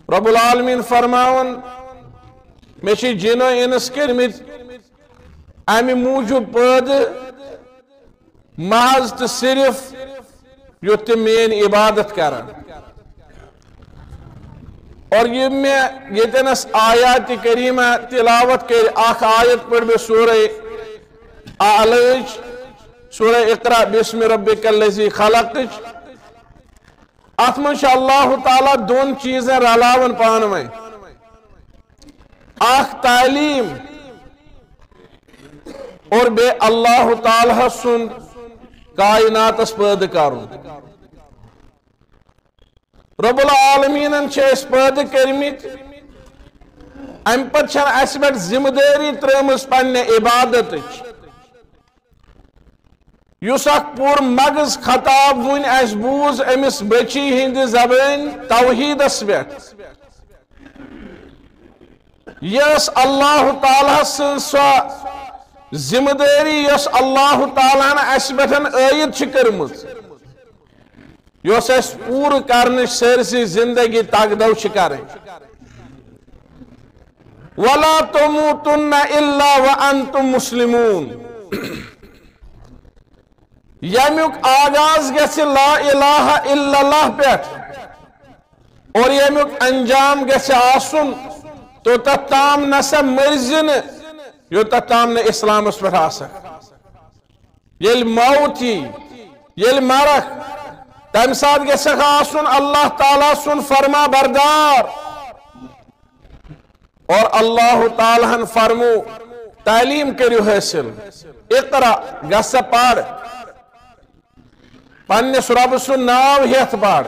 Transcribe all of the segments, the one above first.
رب العالمین فرماون میں چھ جنو انس کرمت امی موجود پید محض تو صرف یوت مین عبادت کرن اور یہ میں یتنس آیات کریمہ تلاوت کر اخ آیت پڑھ بے سورہ اعلج سورہ اقرا بسم ربک الذی خلق اتمن شاء اللہ تعالی دون چیزیں رلاون پان میں اخ تعلیم اور بے اللہ تعالی سن کائنات اس پید کرن رب العالمین اس پید کرمت ام پت اس پہ ذمہ داری ترمز پنہ عبادت اس اخ پور مغز خطاب ون اس بوز امس بچی ہند زبان توحید اس پہ یس اللہ تعالی سن سو ذمہ داری یس اللہ تعالی اس پہ عائد کرمز یس اس پور کرنے سرسی زندگی تقدو کریں وَلَا تَمُوتُنَّ إِلَّا وَأَنْتُمْ مُسْلِمُونَ یمیک آغاز گژھِ لا الہ الا اللہ پٮ۪ٹھ اور یمیک انجام گژھِ آسُن توٚتتھ تام نسا مرزِ نہٕ یوٚتتھ تام نہٕ اسلامس پٮ۪ٹھ آسکھ ییٚلہِ موت یی ییٚلہِ مرکھ تمہِ ساتہٕ گژھکھ آسُن اللہ تعالیٰ سُنٛد فرما بردار اور اللہ تعالیٰ ہن فرمو تعلیم کریو حاصل اقرا گژھا پڑھ پننس رب سُنٛد ناو ہیتھ پڑھ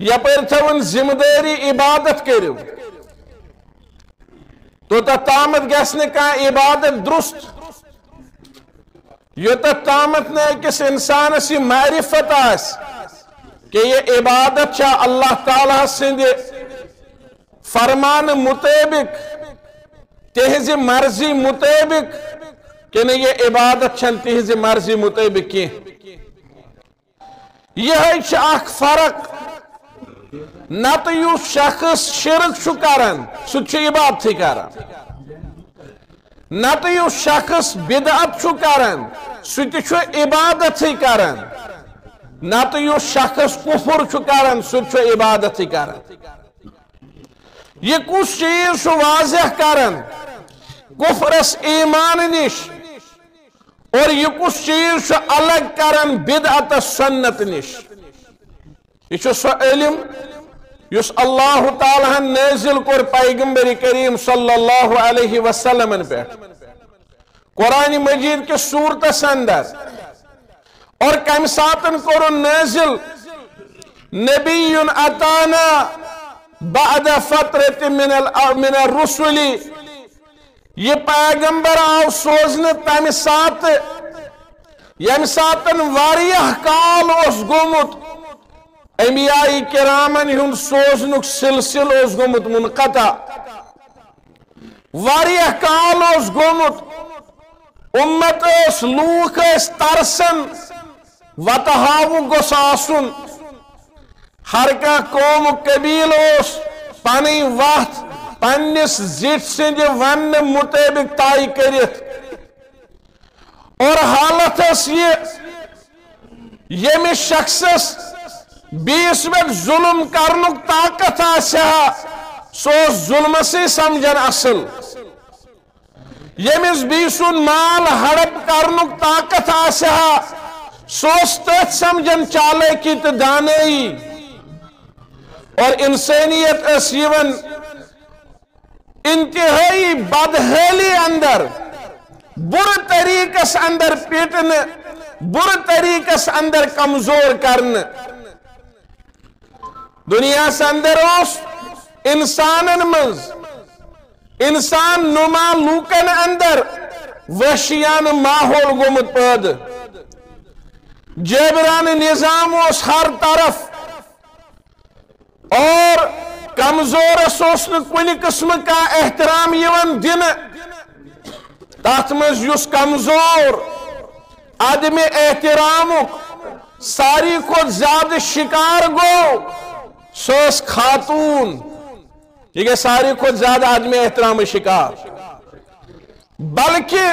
یپٲرۍ تھٲوٕن ذمہ دٲری عبادت کریو توٚتتھ تامتھ گژھِ نہٕ کانٛہہ عبادت درست یوٚتتھ تامتھ نہٕ أکِس انسانس یہ معرفت آسہِ کہ یہ عبادت چھا اللہ تعالیٰ سٕنٛدِ فرمان مطابق تہذ مرضی مطابق کہ نہیں یہ عبادت چھن تہذ مرضی مطابق کی یہ اخ فرق نہ تو یو شخص شرک چھو کرن سو چھو عبادت ہی کرن نہ تو یو شخص بدعت چھو کرن سو چھو عبادت ہی کرن نہ تو یو شخص کفر چھو کرن سو چھو عبادت ہی کرن یہ کچھ چیز شو واضح کرن کفرس ایمان نش اور یہ کچھ چیز شو الگ کرن بدعت سنت نش یہ چھو سو علم یس اللہ تعالیٰ نازل کور پیغمبر کریم صلی اللہ علیہ وسلم پہ قرآن مجید کے صورتس اندر اور کم ساتن کور نازل نبی اتانا بعد فترت من الرسل یہ پیغمبر آو سوزن تم سات یم ساتن واریاہ کال اس گومت انبیاء کرامن ہند سوزنک سلسل اس گومت منقطع واریاہ کال اس گومت امت اس لوک اس ترسن وتہاو گوس آسن ہر کا قوم قبیل اس پانی وقت پنس زٹ سند ون مطابق طے کرت اور حالت اس یہ شخصس بیس وقت ظلم کرنک طاقت آسا سو ظلم سے سمجھن اصل یمس بیسن مال ہڑپ کرنک طاقت آسا سوس تت سمجھن چالاکی تو دانائی اور انسانیت اس یون انتہائی بدحالی اندر بر طریقس اندر پیٹن بر طریقس اندر کمزور کرن دنیا سے اندر اس انسانن مز انسان نما لوکن اندر وحشیان ماحول گومت پد جبران نظام اس ہر طرف اور کمزور سوسن کن قسم کا احترام یون دن تات مز یس کمزور عدم احترام ساری کو زیادہ شکار گو سوس خاتون یہ گئی ساری کو زیادہ عدم احترام شکار بلکہ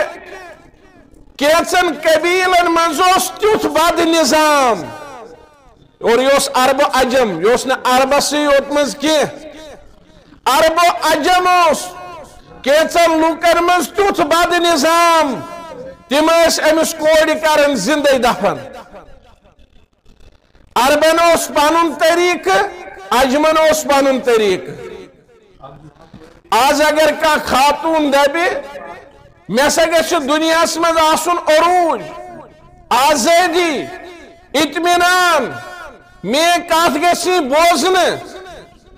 کیچن قبیلن منزوس تیوت بد نظام اور یہ عرب و عجم یہ نا عربس یوت مز کی عرب و عجم کیچن لوکن مز تیوت بد نظام تم امس کوڑ کرن زندہ دفن عربن پن طریقہ عجمن پن طریقہ آج اگر کا خاتون دبی میں سا گھے دنیا مز آسن عروج آزادی اطمینان میں کت گھے بوزن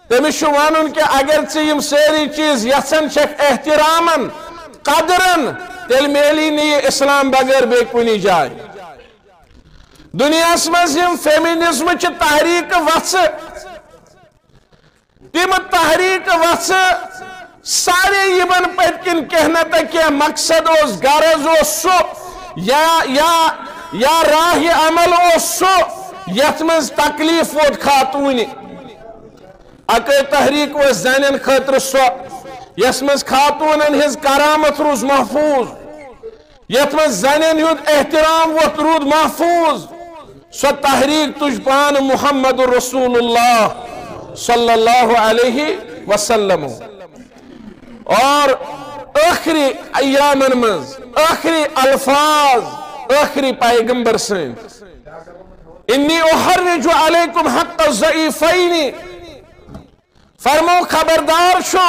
تمس ون کہ اگر یم ساری چیز یژھان چھک احترامن قدرن تیل میلی نی اسلام بغیر بے کنی جائے دنیا مز یم فیمنزم چھ تحریک وچ تم تحریک وچ سارے یمن پتکن کہنا تا کہ مقصد اس غرض اس سو یا راہ عمل اس سو یت مز تکلیف ووت خاتون اکے تحریک اس زنن خاطر سو یس مز خاتونن ہز کرامت روز محفوظ یت مز زنن ہند احترام ووت رود محفوظ سو تحریک تجھ پان محمد رسول اللہ صلی اللہ علیہ وسلم اور آخری ایام مز آخری الفاظ آخری پیغمبر سن انی احرج علیکم حق الضعیفین فرمو خبردار شو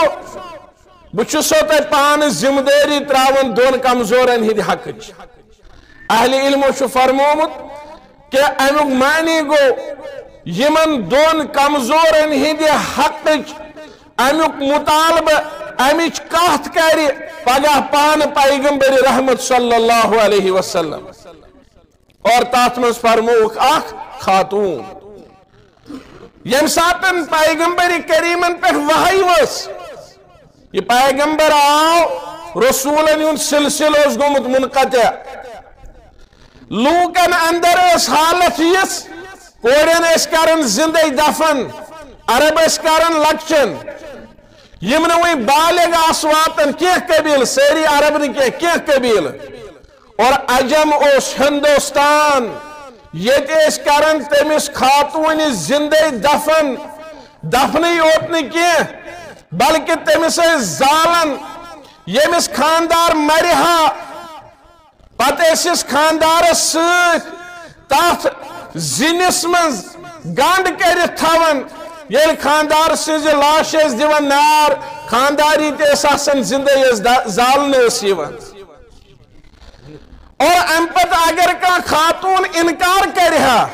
بچسو تے پان ذمہ داری تراون دون کمزورن ہند حق اہل علمو شو فرمومت کہ امیک معنی گو یمن دون کمزورن ہند حق امیک مطالبہ امچ کت کر پگہ پان پیغمبر رحمت صلی اللہ علیہ وسلم اور تات مز فرموک اخ خاتون یم ساتن پیغمبر کریمن پہ وحی وس یہ پیغمبر آو رسولن یون سلسل اس گومت منقطع لوکن اندر اس حالت یس کوڑین اس کرن زندہ دفن عرب اس کرن لکچن یمن وی بالغ آسواتن کیہ قبیل سیری عرب نے کیہ قبیل اور عجم اس ہندوستان یہ اس کرن تمس خاتون زندہ دفنی اوتن کیہ بلکہ تمس زالن یمس خاندار مرہا پتہ اس خاندار ست تات زنس من گانڈ کرت تھون یل خاندار سز لاش دیوان نار خانداری تیس آسن زندہ زالن اور ام پت اگر کا خاتون انکار کرہا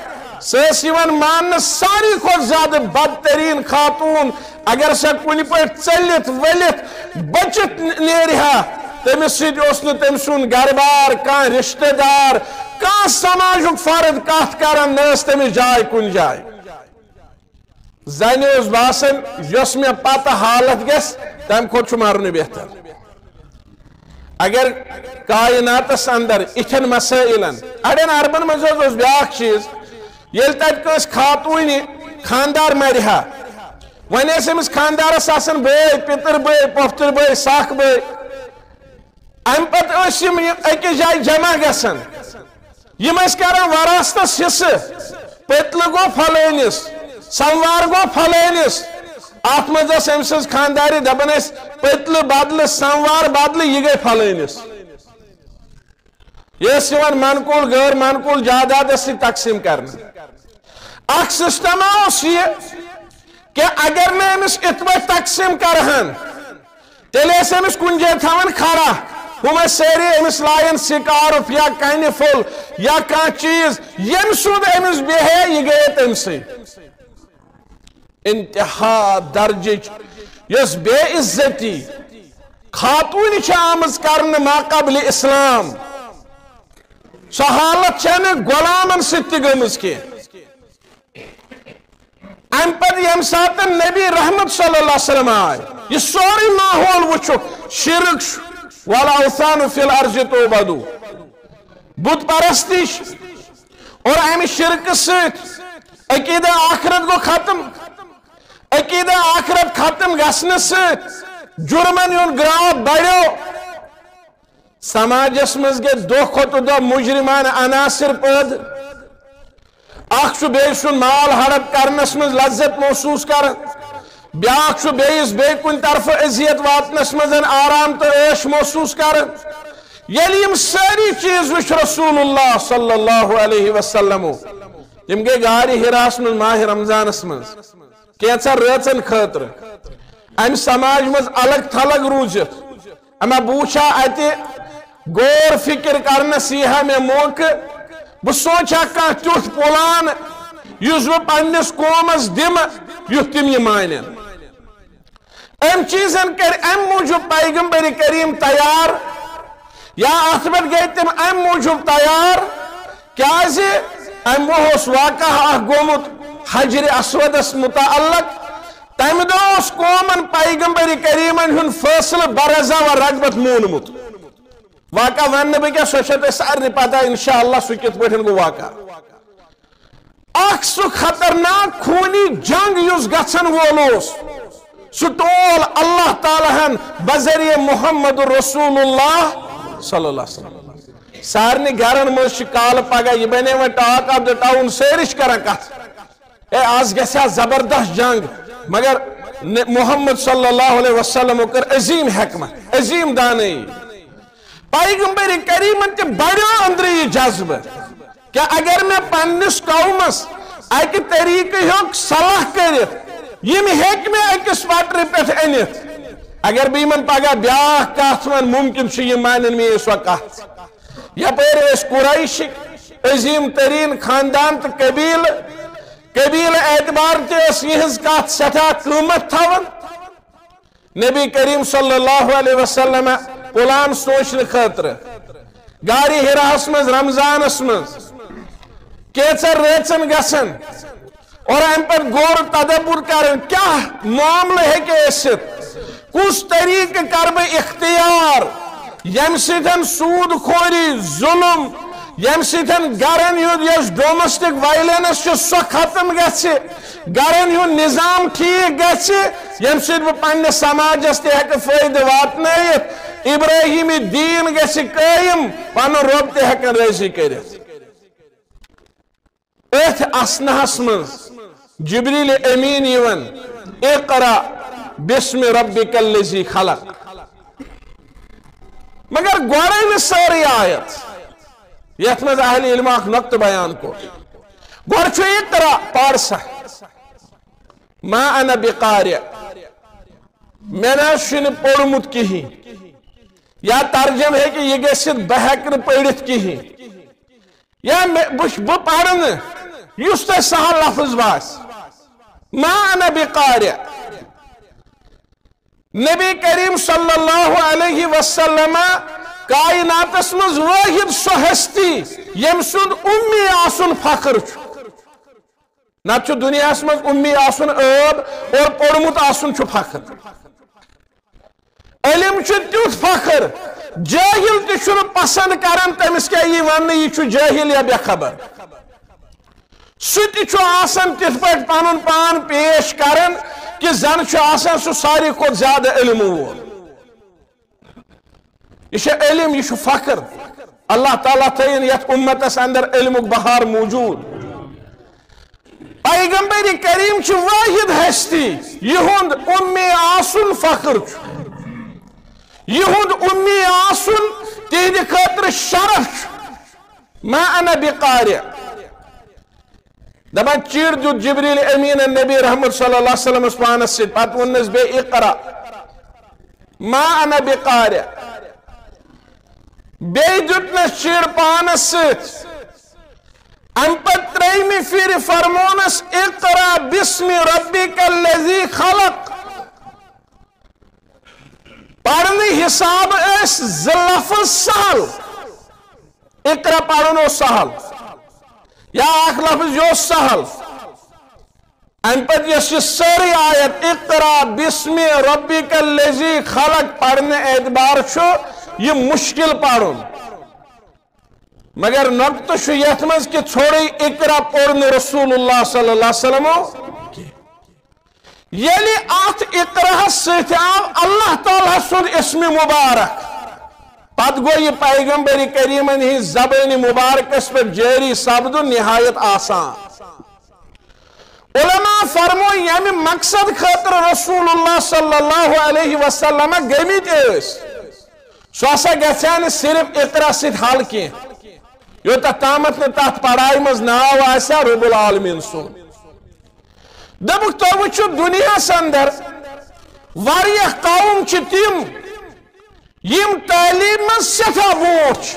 سیس یوان مان ساری کو زیادہ بدترین خاتون اگر سا کنی پر چلت ولت بچت نیرہا تمس سن تم سن گربار کان رشتہ دار کان سماجک فرد کت کرن نس تمس جائے کن جائے زنی اس باسن یس میں پتہ حالت گس تم کھوت مرن بہتر اگر کائناتس اندر اتھن مسائلن اڑین عربن مز اس بیاکھ چیز یل تت کس خاتون خاندار مرہا ون امس خاندارس آسن بے پتر بے پوفتر بے ساکھ بے ام پت اکس جائے جمع گسن یم کران وراثتس حصہ پتل گو پھلٲنس سموار گو پھلٲنس ات مز ام سز خانداری دپان پتل بدل سموار بدل یہ گئی پھلٲنس یہ منقول غیر منقول جائیداد سے تقسیم کرنا اخ سسٹم یہ کہ اگر نہ امس اتبا تقسیم کرہن تیلے امس کن جائے تھوان کھڑا ہم سیری امس لائن سکارف یا کن پھل یا کان چیز یم سود امس بہے یہ گئے تم سے انتہا درجچ یس بے عزتی خاتون آمز کرن ما قبل اسلام سو حالت چھ غلامن ست گمز کی ام پت یم سات نبی رحمت صلی اللہ علیہ وسلم آئے یہ سوری ماحول وچو شرک والاوثان فی الارض توبدو بت پرستش اور ام شرک ست عقیدہ آخرت کو ختم عقیدہ آخرت ختم گھسنے ست جرمن یون گراو بڑھو سماجس مز گے دو کھوتو دو مجرمان عناصر پد اخ بیس سن مال ہڑپ کرنس مز لذت محسوس کرن بیاکھ بیس بے کن طرف عزیت واتنس مز آرام تو عیش محسوس کرن یلیم ساری چیز وچ رسول اللہ صلی اللہ علیہ وسلم تم گئی گاری ہراس مز ماہ رمضانس مز کینچا رچن خاطر ام سماج مز الگ تھلگ روزت اما بوچھا اتی غور فکر کرنس یہ میں موقع بہ سوچا کان تیوت پلان یس بہ پنس قومس دم یت تم یہ مانن ام چیزن کر ام موجود پیغمبر کریم تیار یا ات پہ گئی تم ام موجود تیار کیاز ام اس واقعہ گومت حجر اسودس متعلق تمہ دہ قومن پیغمبر کریمن ہند فیصلہ برضا و رغبت مونمت واقعہ ون بہ سو سارے پتہ انشاءاللہ سہ کت پہ گو واقعہ اخ سہ خطرناک خونی جنگ اس گھن وول سہ ٹول اللہ تعالیٰ بذریعہ محمد رسول اللہ صلی اللہ علیہ وسلم سارے گرن مز کال پگہ یہ بنے و ٹاک آف دا ٹاؤن سیرش کران کت آز گھا زبردست جنگ مگر محمد صلی اللہ علیہ وسلم کر عظیم حکمت عظیم دانائی پیغمبر کریمن تے بڑو اندر یہ جذبہ کہ اگر میں پنس قومس اکہ طریقہ ہک صلاح کرت یم ہیک میں اکس وٹر پہ انت اگر بہ یمن پگہ بیاکھ کت ون ممکن یہ مانن میں اس وقت یپر قریش عظیم ترین خاندان تو قبیل اعتبار تس یہز کت سٹھا قیمت تھون نبی کریم صلی اللہ علیہ وسلم پلان سوچنے خاطر گاری ہراس مز رمضانس مز کیچر ریچن گسن اور ام پر غور تدبر کرن کیا معاملہ ہے کہ ایست کس طریقہ کر بہ اختیار یم سیدھن سود خوری ظلم یم سیدھن گرن یس ڈومسٹک وائلنس سو ختم گھے گرن ہند نظام ٹھیک گھے یم سید بہ پنہ سماجس تہ ہیکہ فائدہ واتنائت ابراہیمی دین گھے قائم پن رب تہ ہیکن راضی کرت ات اسنہس مز جبریل امین یون اقرا بسم ربک الذی خلق مگر گوڑے ساری آیت یت مز اہل علم اخ نقطہ بیان کو گوڑ چھو اقرا پار سا ما انا بقارئ میں نے شن پڑھمت کہیں یا ترجم ہے کہ یہ گژھت بہ ہیکہ پڑھت کہیں یا بہ پرن یس تہ سہل لفظ باس ما انا بقارئ نبی کریم صلی اللہ علیہ وسلم کائناتس مز واحد سو ہستی یم سند امی آسن فخر نت دنیا مز امی آسن عب اور پوڑمت آسن فخر علم تیت فخر جاہل تہ پسند کران تمس کیا یہ ون یہ جاہل یا بے خبر سہ آسان تت پہ پن پان پیش کران کہ زن آسان سہ ساری کھت زیادہ علم وول یہ علم یہ فخر اللہ تعالیٰ تھین یت امتس اندر علم بہار موجود پیغمبر کریم واحد ہستی یہند امی آسن فخر یہند امی آسن تہند خاطر شرف ما انا بقارئ دبان چیر دیت جبریل امین النبی رحمت صلی اللہ علیہ وسلم پانس سے پت ونس بے اقرا ما انا بقارئ بے دیتنس چیر پانس سے ام پت تریمی پھر فرمونس اقرا بسم ربک الذی خلق پڑھنے حساب اس لفظ سہل اقرا پڑھنو سہل یا اخ لفظ جو سہل ام پت یس ساری آیت اقرا بسم ربک الذی خلق پڑھنے اعتبار چھو یہ مشکل پڑھن مگر نقطہ یت مز کہ چھوڑی اقرا پڑھنے رسول اللہ صلی اللہ علیہ وسلم یلی ات اقرا ست آو اللہ تعالیٰ سن اسم مبارک پت گو یہ پیغمبر کریمن ہی زبان مبارکس پر جاری سبد نہایت آسان علماء فرمو یعنی مقصد خاطر رسول اللہ صلی اللہ علیہ وسلم گمت سوسا گھان صرف اقرا ست حل کی یوتا تامت نے تحت پڑھائی مز ناو آسا رب العالمین سن دبک تو وچو دنیا سندر واریہ قوم چھ تیم یم تعلیم من سٹھا ووچ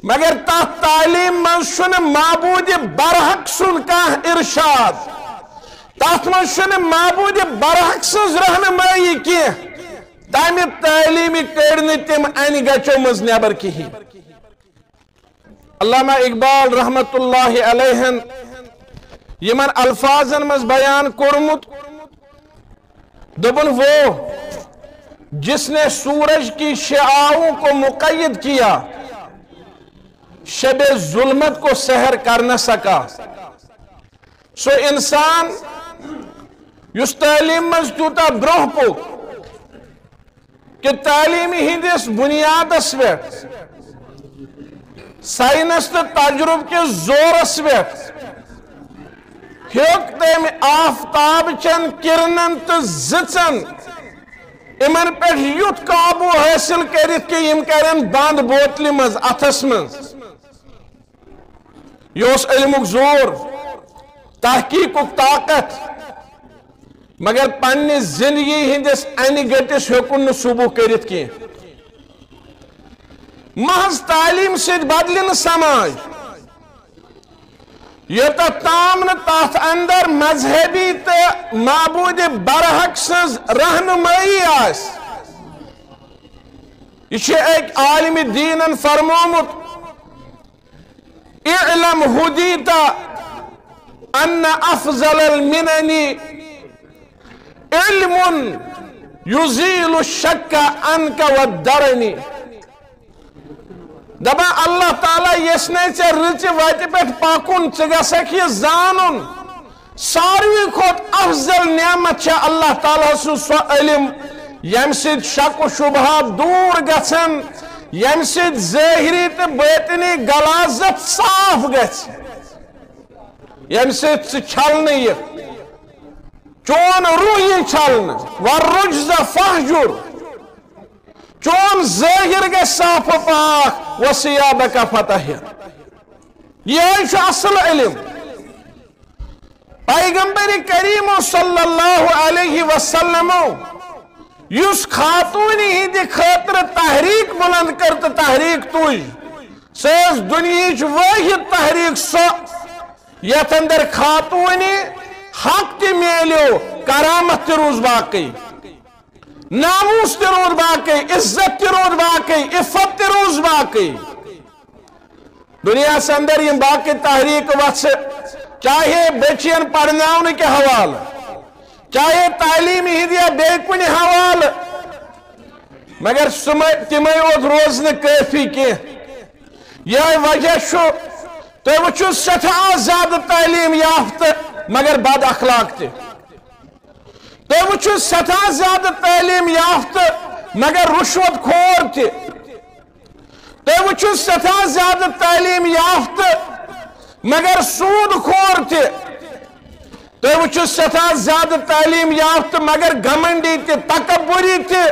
مگر تحت تعلیم من شن معبود برحق سن کا ارشاد تحت من شن معبود برحق سن رہنمائی کی تامی تعلیمی کرنی تم اینی گچو مز نیبر کی ہی علامہ اقبال رحمت اللہ علیہ یمن الفاظن مز بیان کرمت دبن وہ جس نے سورج کی شعاعوں کو مقید کیا شب ظلمت کو سحر کر نہ سکا سو انسان یس تعلیم مز تیوتا برہ پو کہ تعلیمی ہندس بنیادس پہ سائنس تو تجرب کے زورس پہ ہیوک تم آفتاب چن کرنن تو زچن امن پہ یوت قابو حاصل کرت کہ یم کرن بند بوتلی مز اتھس مز یہ علمک زور تحقیق طاقت مگر پنی زندگی ہندس اینی گٹس ہیکن صبح کرت کی محض تعلیم سے بدلن سماج یہ تام تات اندر مذہبی تو معبود برحق سز رہنمائی آس یہ ایک عالم دینن فرمومت اعلم ہدیتا ان افضل المنن علم یزیل الشک عنک والدرنی دبا اللہ تعالیٰ یسنے چے رچ ویت پیٹ پاکن چگا سکی زانن ساروی کھوت افضل نعمت چے اللہ تعالیٰ سو علم یم سید شک و شبہات دور گچن یم سید ظاہری تے باطنی غلاظت صاف گچ یم سید چھلنے یہ چون روحی چھلنے والرجز فہجر چون ظاہر گے صاف و پاک وسیابک فتحر یہ اصل علم پیغمبر کریم صلی اللہ علیہ وسلم یس خاتونی ہی دی خاطر تحریک بلند کرت تحریک توج سیز دنیاچ واحد تحریک سو یت اندر خاتونی حق تی میلیو کرامت تی روز باقی ناموس تی روز باقی عزت تی روز باقی عفت تی روز باقی دنیا سے اندر یہ باقی تحریک وقت سے چاہے بچین پڑھناؤنے کے حوال چاہے تعلیمی ہدیہ بے کنی حوال مگر تمہیں اوز روزن کافی کی یہ وجہ شو تو وچو سٹھا زیادہ تعلیم یافت مگر بد اخلاق تے تو وچو سٹھا زیادہ تعلیم یافت مگر رشوت خور تے تو وچو سٹھا زیادہ تعلیم یافت مگر سود خور تے تو وچو سٹھا زیادہ تعلیم یافت مگر گھمنڈی تے تکبری تے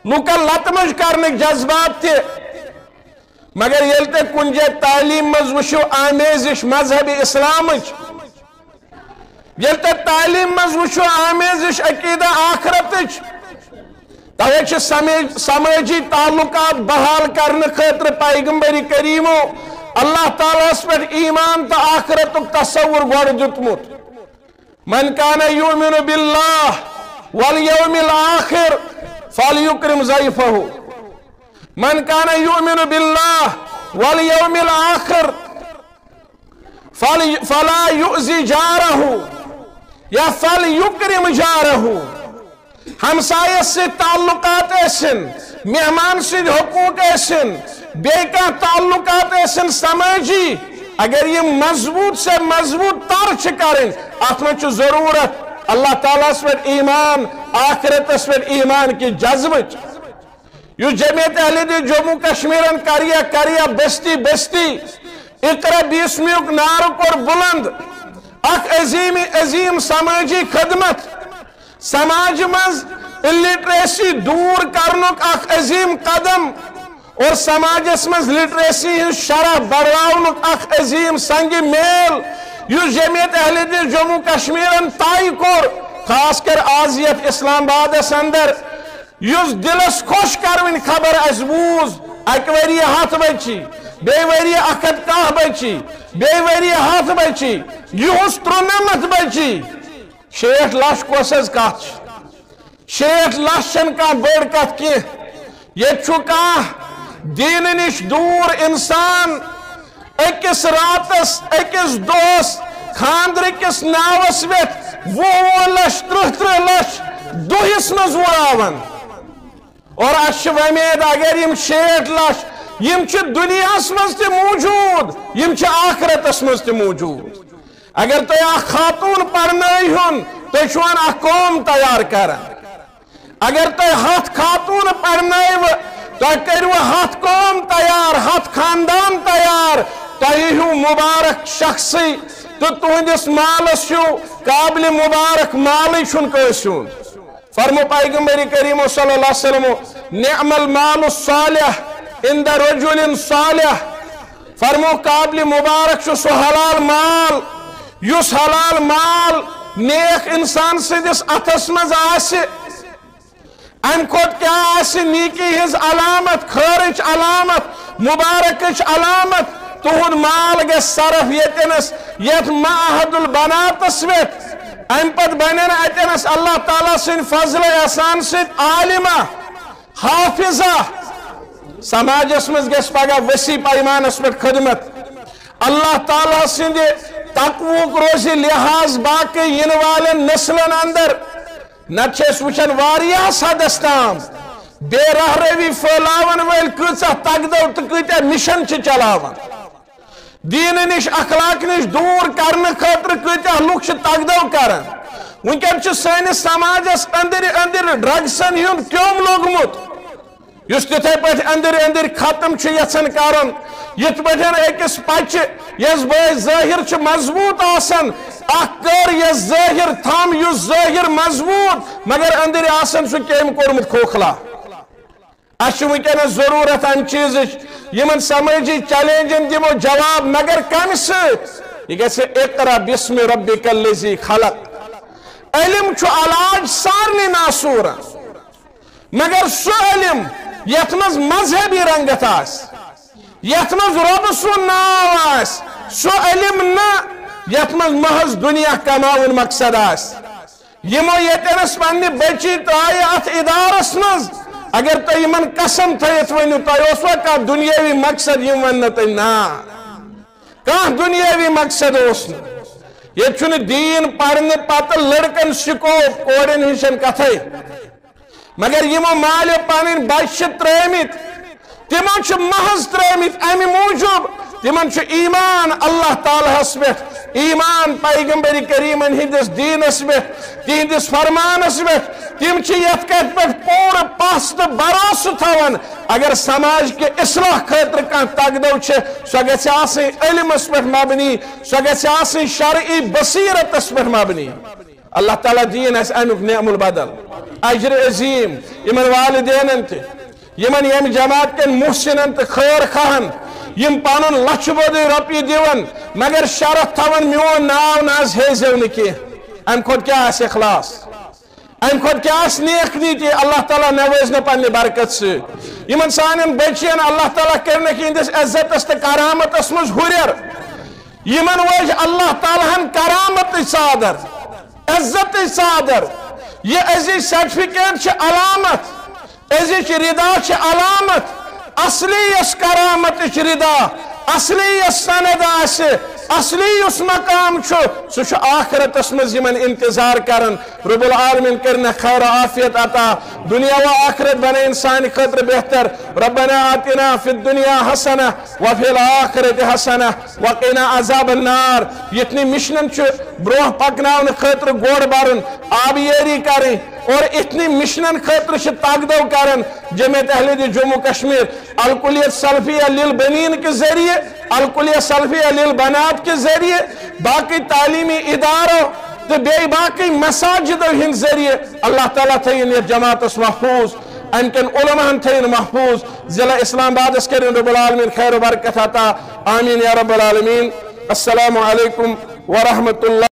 لوکا لطمش کرنے جذبات تے مگر یلتے کنجے تعلیم مز وشو آمیزش مذہب اسلامش یلتے تعلیم مز وشو آمیزش عقیدہ آخرتش توچ سماجی تعلقات بحال کرنے خاطر پیغمبر کریمو اللہ تعالیٰ اس پر ایمان تا آخرت تصور گوڑ دتمت من کان یؤمن باللہ والیوم الاخر فلیکرم ضیفہ من کان یؤمن باللہ والیوم الاخر فلا یؤذی جارہ یا فلیکرم جارہ ہمسایہ سے تعلقات ایسن مہمان سے حقوق ایسن بے کا تعلقات ایسن سماجی اگر یہ مضبوط سے مضبوط ترچ کریں اتنا چو ضرورت اللہ تعالیٰ پر ایمان آخرت پر ایمان کی جذبچ یو جمعیت اہل جموں کشمیرن کریا بستی بستی اقرا بیسمیک نارک اور بلند اخ عظیم سماجی خدمت سماج مز لٹریسی دور کرنک اخ عظیم قدم اور سماجس مز لٹریسی شرح بڑھاونک اخ عظیم سنگ میل یس جمعیت اہل جموں کشمیرن طے کور خاص کر آز یتھ اسلام آبادس اندر یس دلس خوش کرون خبر اس بوز اکہ وری 7 بچی بی وری 110 بچی بی وری 7 بچی یہس 93 بچی 60 لچھ کس کت 60 لچھ کھانا بڑ کت کی یہ دین نش دور انسان اکس راتس اکس دوس خاندر کس ناوس ویت 20 لچھ 30 لچھ دہس مز وراون اور اس ومید اگر یم 60 لچھ یم دنیا مز تہ موجود یم آخرتس مز تہ موجود اگر تھی اخ خاتون پرنائہن تھی چھوان اخ قوم تیار کران اگر تھی 7 خاتون پرنائیو تھی کرو 7 قوم تیار 7 خاندان تیار تھی ہو مبارک شخصی تو تہندس مالس چھو قابل مبارک مالی چھن کسون فرمو پیغمبر کریم صلی اللہ علیہ وسلم نعم المال الصالح عند رجل صالح فرمو قابل مبارک چھو سو حلال مال یس حلال مال نیک انسان سدس اتس مز آسہ ام کھت کیا آسہ نیکی ہز علامت خیرچ علامت مبارکچ علامت تہد مال گژھِ صرف یتنس یت معہد البناتس ویت ام پت بنن اتنس اللہ تعالیٰ سن فضل احسان سۭتۍ عالمہ حافظہ سماجس مز گژھِ پگہ وسیع پیمانس پہ خدمت اللہ تعالیٰ سند تقوک روزی لحاظ باقی ین والن نسلن اندر نت وچن واریاہ حدس تام بے راہ روی پھیلاون ول کۭژاہ تگدو تو کۭتیاہ مشن چلاوان دین نش اخلاق نش دور کرنے خاطر کۭتیاہ لوک تگدو کران ونکن سانس سماجس اندر اندر ڈرگسن ہند کیوم لوگمت یس تتھے پہ اندر اندر ختم یژھان کرن یت پہ اکس پچہ یس بٲے ظٲہر مضبوط آسان اخ کر یس ظٲہر تھم یس ظٲہر مضبوط مگر اندر آسان سہ کیٚمۍ کوٚرمُت کھوکھلا اس ونکس ضرورت ام چیز یمن سماجی چیلنجن دمو جواب مگر کم ست یہ گژھِ اقرا بسم ربک الذی خلق علم چھُ علاج سارنٕے ناسورن مگر سہ علم یت مز مذہبی رنگت آس یت مز رب سن ناو آس سہ علم نا یت مز محض دنیا کماون مقصد آس یمو یتنس پنہ بچی ترایہِ ات ادارس مز اگر تھی یمن قسم تھیت ونو تہ اوسوا کانٛہہ دنیاوی مقصد یم ون تھی نا کانٛہہ دنیاوی مقصد اوس نہٕ ییٚتہِ چھُنہٕ دیٖن پرنہٕ پتہٕ لڑکن سکوپ کورٮ۪ن ہِنٛزن کتھے مگر یمو مالیو پنٕنۍ بچہ ترٲمٕتۍ تمو چھِ محض ترٲمٕتۍ امہِ موٗجوٗب تمن چھُ ایمان اللہ تعالیٰ ہس پٮ۪ٹھ ایمان پیغمبر کریمن ہندس دینس پٮ۪ٹھ تہندس فرمانس پٮ۪ٹھ تم چھِ یتھ کتھ پٮ۪ٹھ پوٗرٕ پس تہٕ بھروسہٕ تھاوان اگر سماج کے اصلاح خٲطرٕ کانٛہہ تگدو چھِ سۄ گژھِ آسٕنۍ علمس پٮ۪ٹھ مبنی سۄ گژھِ آسٕنۍ شرعی بصیرتس پٮ۪ٹھ مبنی اللہ تعالیٰ دین اسہِ امیُک نعم البدل اجر عظیم یمن والدینن تہِ یمن یم جماعت کٮ۪ن محسنن تہٕ خیر خواہن یم پنن لچھ بودی رۄپیہِ دِوان مگر شرط تھاون میون ناو نہ حظ ہیزیو نہٕ کینٛہہ امہِ کھۄتہٕ کیٛاہ آسہِ اخلاص امہِ کھۄتہٕ کیٛاہ آسہِ نیک نیتی اللہ تعالیٰ نوٲزِ نہٕ پننہِ برکت سۭتۍ یمن سانٮ۪ن بچین اللہ تعالیٰ کرنکھ یہندس عزتس تہٕ کرامتس منٛز ہُریر یمن وٲج اللہ تعالیٰ ہن کرامتٕچ ژادر عزتٕچ ژادر یہ أزِچ سرٹیفکیٹ چھِ علامت أزِچ ردا چھِ علامت اصلی یس کرامتٕچ ردا اصلی یس سند آسہِ اصلی اس مقام سو آخرت مز یمن انتظار کرن رب العالمین کرنا خیر عافیت عطا دنیا و آخرت بنے انسان خطر بہتر ربنا آتنا فی الدنیا حسنہ وفی الآخرت حسنہ وقنا عذاب النار یتنی مشنن بروہ پکناون خطر گوڑ بارن آبیاری کریں اور اتنی مشنن خطر تاغدو کرن جمعیت اہل جموں کشمیر الکلیت سلفیہ للبنین کے ذریعے الکلیت سلفیہ للبنات کے ذریعے باقی تعلیمی اداروں تو بے باقی مساجدوں ہند ذریعے اللہ تعالیٰ تھین یہ جماعت اس محفوظ انکن علماء تھین محفوظ ضلع اسلام آباد اس کریں رب العالمین خیر و برکت عطا آمین یا رب العالمین السلام علیکم ورحمۃ اللہ